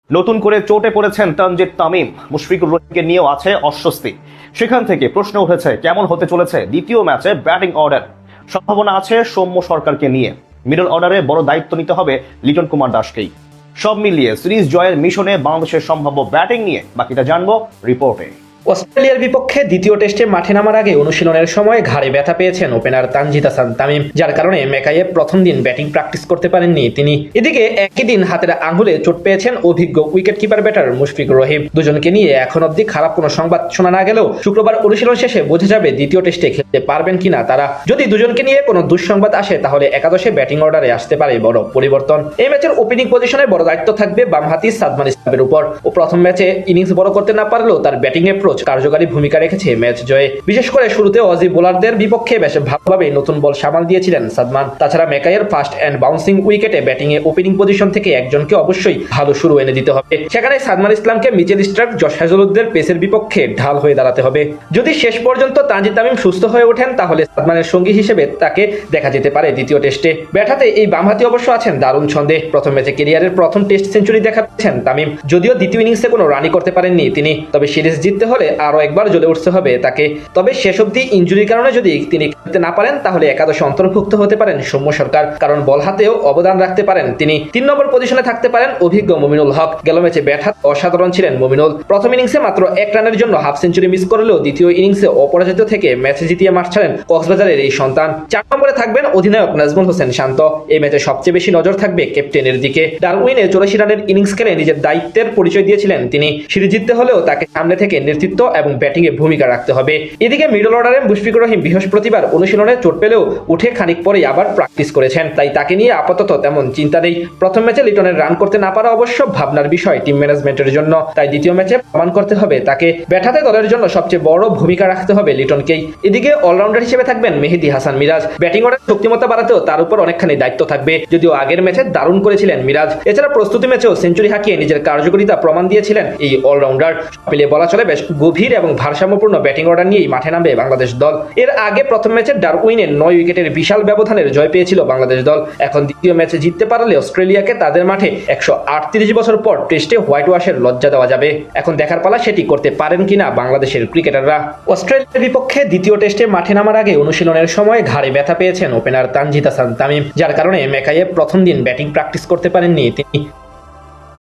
নতুন করে চোটে পড়েছেন তানজিদ তামিম, মুশফিকুর রহিমকে নিয়েও আছে অস্বস্তি। সেখান থেকে প্রশ্ন উঠেছে কেমন হতে চলেছে দ্বিতীয় ম্যাচে ব্যাটিং অর্ডার। সম্ভাবনা আছে সৌম্য সরকারকে নিয়ে, মিডল অর্ডারে বড় দায়িত্ব নিতে হবে লিটন কুমার দাসকেই। সব মিলিয়ে সিরিজ জয়ের মিশনে বাংলাদেশের সম্ভাব্য ব্যাটিং নিয়ে বাকিটা জানবো রিপোর্টে। অস্ট্রেলিয়ার বিপক্ষে দ্বিতীয় টেস্টে মাঠে নামার আগে অনুশীলনের সময় ঘাড়ে ব্যথা পেয়েছেন ওপেনার তানজিদ তামিম, যার কারণে মেকাইয়ে প্রথম দিন ব্যাটিং প্র্যাকটিস করতে পারেননি তিনি। এদিকে একই দিন হাতের আঙ্গুলে চোট পেয়েছেন অভিজ্ঞ wicket keeper batter Mushfiqur Rahim. দুজনকে নিয়ে এখন অব্দি খারাপ কোনো সংবাদ শোনা না গেলেও শুক্রবার অনুশীলন শেষে বোঝা যাবে দ্বিতীয় টেস্টে খেলতে পারবেন কিনা তারা। যদি দুজনকে নিয়ে কোনো দুঃসংবাদ আসে তাহলে একাদশে ব্যাটিং অর্ডারে আসতে পারে বড় পরিবর্তন। এই ম্যাচের ওপেনিং পজিশনে বড় দায়িত্ব থাকবে বামহাতি সাদমান ইসলামের উপর। ও প্রথম ম্যাচে ইনিংস বড় করতে না পারলেও তার ব্যাটিং অ্যাপ্রোচ কার্যকারী ভূমিকা রেখেছে ম্যাচ জয়ে। বিশেষ করে শুরুতে অজি বোলারদের বিপক্ষে বেশ ভালোভাবে নতুন বল সামাল দিয়েছিলেন সাদমান। তাছাড়া মেকাইয়ের ফাস্ট অ্যান্ড বাউন্সিং উইকেটে ব্যাটিং এ ওপেনিং পজিশন থেকে একজনকে অবশ্যই ভালো শুরু এনে দিতে হবে। সেখানে সাদমান ইসলামকে মিচেল স্টার্ক, জশ হ্যাজলউডদের পেসের বিপক্ষে ঢাল হয়ে দাঁড়াতে হবে। যদি শেষ পর্যন্ত তানজিদ তামিম সুস্থ হয়ে ওঠেন তাহলে সাদমানের সঙ্গী হিসেবে তাকে দেখা যেতে পারে দ্বিতীয় টেস্টে। ব্যাটাতে এই বামহাতি অবশ্য আছেন দারুণ ছন্দে। প্রথম ম্যাচে ক্যারিয়ারের প্রথম টেস্ট সেঞ্চুরি দেখাচ্ছেন তামিম। যদিও দ্বিতীয় ইনিংসে কোনো রানই করতে পারেননি তিনি, তবে সিরিজ জিততে হলে আরো একবার জ্বলে উঠতে হবে তাকে। তবে শেষ অবধি ইনজুরির কারণে যদি তিনি খেলতে না পারেন তাহলে একাদশে অন্তর্ভুক্ত হতে পারেন সৌম্য সরকার, কারণ বল হাতেও অবদান রাখতে পারেন তিনি। 3 নম্বর পজিশনে থাকতে পারেন অভিজ্ঞ মুমিনুল হক। গেল ম্যাচে ব্যাট হাত অসাধারণ ছিলেন মুমিনুল। প্রথম ইনিংসে মাত্র 1 রানের জন্য হাফ সেঞ্চুরি মিস করলেও দ্বিতীয় ইনিংসে অপরাজিত থেকে ম্যাচ জিতিয়ে মাঠ ছাড়েন কক্সবাজারের এই সন্তান। 4 নম্বরে থাকবেন অধিনায়ক নাজমুল হোসেন শান্ত। এই ম্যাচে সবচেয়ে বেশি নজর থাকবে ক্যাপ্টেনের দিকে। ডারউইনে 84 রানের ইনিংস খেলে নিজের দায়িত্বের পরিচয় দিয়েছিলেন তিনি। সিরিজ জিততে হলেও তাকে সামনে থেকে নেতৃত্ব এবং ব্যাটিং এ ভূমিকা রাখতে হবে। এদিকে মিডল অর্ডারে মুশফিকুর রহিম বৃহস্পতিবার অনুশীলনে চোট পেলেও উঠে খানিক পরেই আবার প্র্যাকটিস করেছেন, তাই তাকে নিয়ে আপাতত তেমন চিন্তা নেই। প্রথম ম্যাচে লিটনের রান করতে না পারা অবশ্য ভাবনার বিষয় টিম ম্যানেজমেন্টের জন্য, তাই দ্বিতীয় ম্যাচে প্রমাণ করতে হবে তাকে। ব্যাটাতে দলের জন্য সবচেয়ে বড় ভূমিকা রাখতে হবে লিটনকেই। এদিকে অলরাউন্ডার হিসেবে থাকবেন মেহেদী হাসান মিরাজ। ব্যাটিং অর্ডার শক্তিমত্তা বাড়াতেও তার উপর অনেকখানি দায়িত্ব থাকবে, যদিও আগের ম্যাচে দারুণ করেছিলেন মিরাজ। এছাড়া প্রস্তুতি ম্যাচেও সেঞ্চুরি হাঁকিয়ে নিজের কার্যকারিতা প্রমাণ দিয়েছিলেন এই অলরাউন্ডার। মিলিয়ে বলা চলে বেশ গভীর এবং ভারসাম্যপূর্ণ ব্যাটিং অর্ডার নিয়েই মাঠে নামবে বাংলাদেশ দল। এর আগে প্রথম ম্যাচে ডারউইনে 9 উইকেটের বিশাল ব্যবধানের জয় পেয়েছিল বাংলাদেশ দল। এখন দ্বিতীয় ম্যাচে জিততে পারলে অস্ট্রেলিয়াকে তাদের মাঠে 138 বছর পর টেস্টে হোয়াইট ওয়াশের লজ্জা দেওয়া যাবে। এখন দেখার পালা সেটি করতে পারেন কিনা বাংলাদেশের ক্রিকেটাররা। অস্ট্রেলিয়ার বিপক্ষে দ্বিতীয় টেস্টে মাঠে নামার আগে অনুশীলনের সময় ঘাড়ে ব্যথা পেয়েছেন ওপেনার তানজিদ তামিম, যার কারণে মেকাইয়ে প্রথম দিন ব্যাটিং প্র্যাকটিস করতে পারেননি তিনি।